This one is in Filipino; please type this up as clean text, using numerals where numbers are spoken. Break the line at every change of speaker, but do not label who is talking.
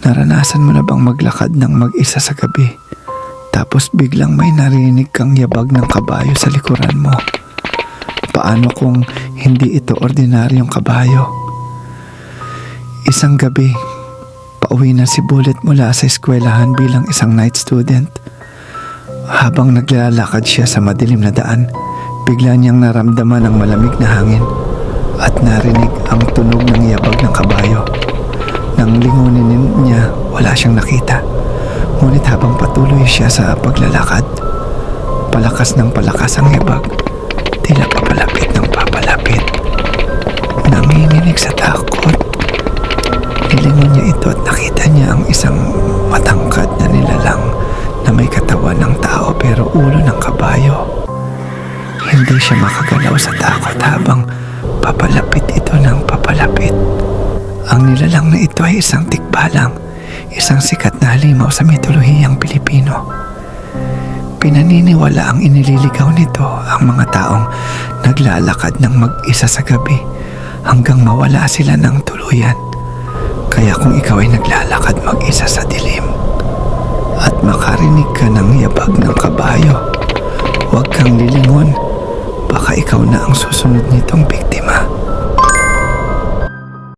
Naranasan mo na bang maglakad ng mag-isa sa gabi? Tapos biglang may narinig kang yabag ng kabayo sa likuran mo. Paano kung hindi ito ordinaryong kabayo? Isang gabi, pauwi na si Bullet mula sa eskwelahan bilang isang night student. Habang naglalakad siya sa madilim na daan, bigla niyang naramdaman ang malamig na hangin at narinig ang tunog ng yabag ng kabayo. Nang lingunin niya, wala siyang nakita. Ngunit habang patuloy siya sa paglalakad, palakas ng palakas ang yabag. Tila papalapit ng papalapit. Nanginginig sa takot. Nilingon niya ito at nakita niya ang isang matangkad na nilalang na may katawan ng tao pero ulo ng kabayo. Hindi siya makagalaw sa takot habang papalapit ito ng papalapit. Ang nilalang na ito ay isang tikbalang, isang sikat na halimaw sa mitolohiyang Pilipino. Pinaniniwala ang inililigaw nito ang mga taong naglalakad ng mag-isa sa gabi hanggang mawala sila ng tuluyan. Kaya kung ikaw ay naglalakad mag-isa sa dilim at makarinig ka ng yabag ng kabayo, huwag kang lilingon. Baka ikaw na ang susunod nitong biktima.